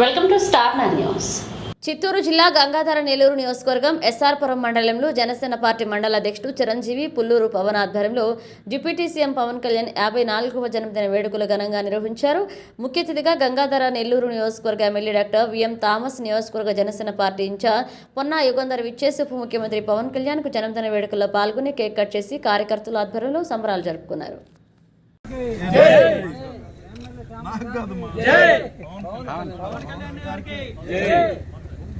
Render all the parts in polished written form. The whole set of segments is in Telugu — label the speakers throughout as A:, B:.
A: Welcome to star news.
B: Chittoor జిల్లా గంగాధర నెల్లూరు నియోజకవర్గం ఎస్ఆర్పురం మండలంలో జనసేన పార్టీ మండల అధ్యక్షుడు చిరంజీవి పుల్లూరు పవన్ ఆధ్వర్యంలో డిప్యూటీ సీఎం పవన్ కళ్యాణ్ 54వ జన్మదిన వేడుకలు ఘనంగా నిర్వహించారు. ముఖ్య అతిథిగా గంగాధర నెల్లూరు నియోజకవర్గ ఎమ్మెల్యే డాక్టర్ విఎం థామస్, నియోజకవర్గ జనసేన పార్టీ ఇన్ఛార్జ్ పొన్నా యుగంధర్ విచ్చేసి ఉప ముఖ్యమంత్రి పవన్ కళ్యాణ్ కు జన్మదిన వేడుకల్లో పాల్గొని కేక్ కట్ చేసి కార్యకర్తల ఆధ్వర్యంలో సంబరాలు జరుపుకున్నారు.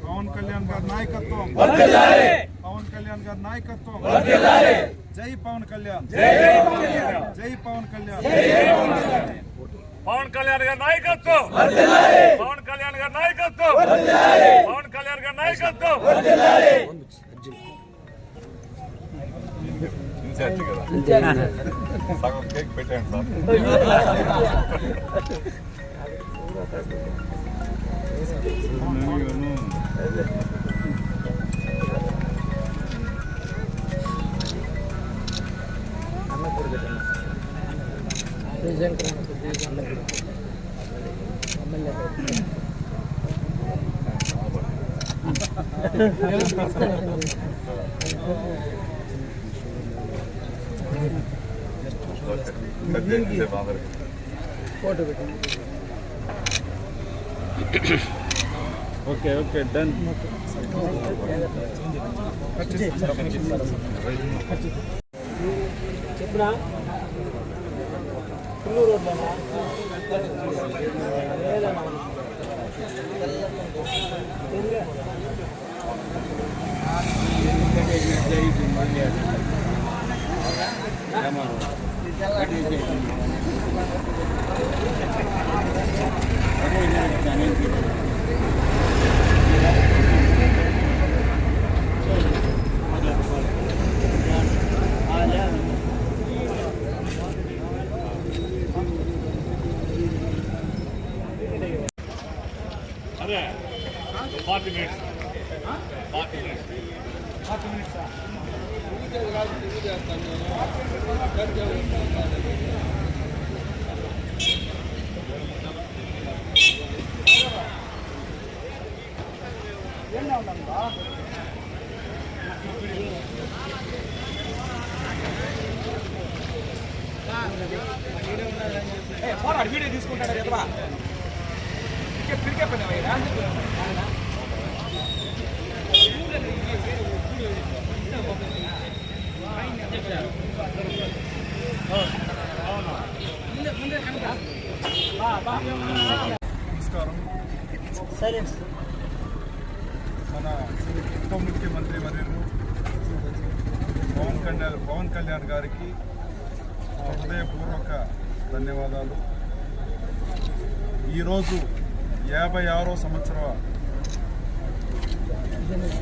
C: పవన్ కళ్యాణ్ గారి నాయకత్వం, పవన్ కళ్యాణ్ గారి నాయకత్వం, జై పవన్ కళ్యాణ్, జై పవన్ కళ్యాణ్,
D: పవన్ కళ్యాణ్ గారి నాయకత్వం, పవన్ కళ్యాణ్ గారి నాయకత్వం, పవన్ కళ్యాణ్ గారి నాయకత్వం.
C: సగం కేక్ పెట్టండి సార్. Okay okay done.
E: చెప్పురా
D: అదే 40 minutes.
E: వీడియో తీసుకుంటాడు కదా పిరికే పని
C: నమస్కారం. మన ఉప ముఖ్యమంత్రి వర్యులు పవన్ కళ్యాణ్ గారికి హృదయపూర్వక ధన్యవాదాలు. ఈరోజు 56వ సంవత్సర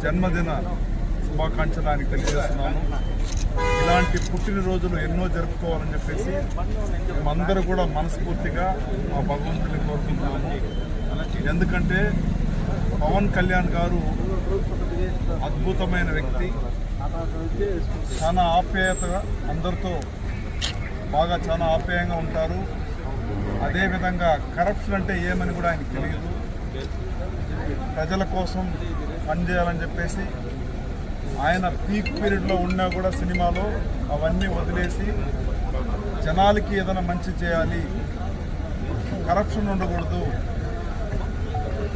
C: జన్మదిన శుభాకాంక్షలు ఆయనకు తెలియజేస్తున్నాను. ఇలాంటి పుట్టినరోజులు ఎన్నో జరుపుకోవాలని చెప్పేసి మేమందరూ కూడా మనస్ఫూర్తిగా మా భగవంతుని కోరుకుంటున్నాము. ఎందుకంటే పవన్ కళ్యాణ్ గారు అద్భుతమైన వ్యక్తి, చాలా ఆప్యాయతగా అందరితో బాగా చాలా ఆప్యాయంగా ఉంటారు. అదేవిధంగా కరప్షన్ అంటే ఏమని కూడా ఆయనకు తెలియదు. ప్రజల కోసం పనిచేయాలని చెప్పేసి ఆయన పీక్ పీరియడ్లో ఉన్నా కూడా సినిమాలో అవన్నీ వదిలేసి జనాలకి ఏదైనా మంచి చేయాలి, కరప్షన్ ఉండకూడదు,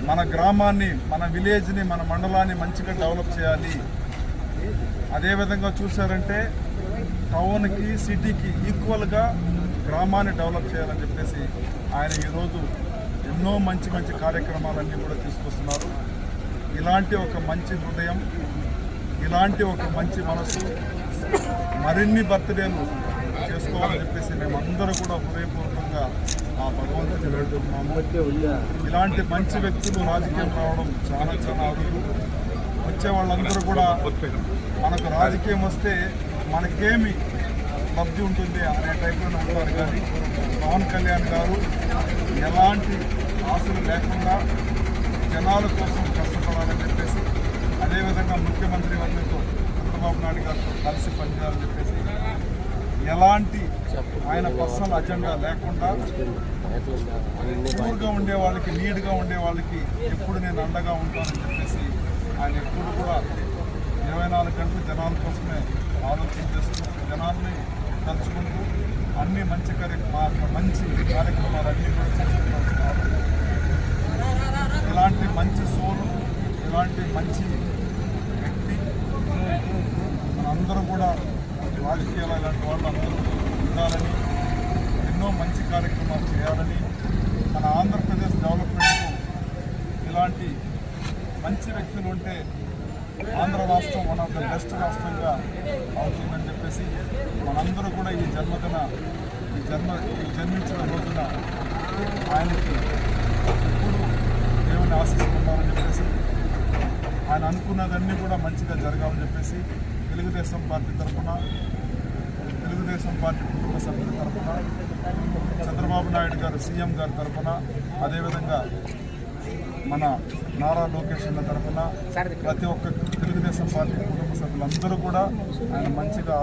C: మన గ్రామాన్ని, మన విలేజ్ని, మన మండలాన్ని మంచిగా డెవలప్ చేయాలి. అదేవిధంగా చూసారంటే టౌన్కి సిటీకి ఈక్వల్గా గ్రామాన్ని డెవలప్ చేయాలని చెప్పేసి ఆయన ఈరోజు ఎన్నో మంచి మంచి కార్యక్రమాలన్నీ కూడా తీసుకొస్తున్నారు. ఇలాంటి ఒక మంచి హృదయం, ఇలాంటి ఒక మంచి మనసు, మరిన్ని బర్త్డేలు చేసుకోవాలని చెప్పేసి మేమందరూ కూడా హృదయపూర్వకంగా ఆ భగవంతుని వేడుకుంటున్నాము. ఇలాంటి మంచి వ్యక్తులు రాజకీయం రావడం చాలా చాలా అరుదు. వచ్చే వాళ్ళందరూ కూడా మనకు రాజకీయం వస్తే మనకేమి లబ్ధి ఉంటుంది అనే టైప్లో ఉంటారు. కానీ పవన్ కళ్యాణ్ గారు ఎలాంటి ఆశలు లేకుండా జనాల కోసం కష్టపడాలని చెప్పేసి, అదేవిధంగా ముఖ్యమంత్రి వర్గంతో చంద్రబాబు నాయుడు గారితో కలిసి పనిచేయాలని చెప్పేసి ఎలాంటి ఆయన పర్సనల్ అజెండా లేకుండా ఊరుగా ఉండే వాళ్ళకి, నీడ్గా ఉండే వాళ్ళకి ఎప్పుడు నేను అండగా ఉంటానని చెప్పేసి ఆయన ఎప్పుడు కూడా 24 గంటలు జనాల కోసమే ఆలోచన చేస్తూ, జనాల్ని తలుచుకుంటూ అన్ని మంచి కార్యక్రమాలన్నీ కూడా చేసుకుంటున్నారు. ఇలాంటి మంచి సోలు, ఇలాంటి మంచి వ్యక్తి మనందరూ కూడా రాజకీయాలు ఇలాంటి వాళ్ళందరూ ఉండాలని, ఎన్నో మంచి కార్యక్రమాలు చేయాలని, మన ఆంధ్రప్రదేశ్ డెవలప్మెంట్కు ఇలాంటి మంచి వ్యక్తులు ఉంటే ఆంధ్ర రాష్ట్రం వన్ ఆఫ్ ద బెస్ట్ రాష్ట్రంగా అవుతుందని చెప్పేసి మనందరూ కూడా ఈ జన్మించిన రోజున ఆయనకి ఎప్పుడు దేవుని ఆశిస్తున్నారని చెప్పేసి, ఆయన అనుకున్నదన్నీ కూడా మంచిగా జరగాలని చెప్పేసి తెలుగుదేశం పార్టీ తరఫున, తెలుగుదేశం పార్టీ కుటుంబ సభ్యుల తరఫున, చంద్రబాబు నాయుడు గారు సీఎం గారి తరఫున, అదేవిధంగా మన నారా లోకేష్ అన్న తరఫున ప్రతి ఒక్క తెలుగుదేశం పార్టీ కుటుంబ సభ్యులందరూ కూడా ఆయన మంచిగా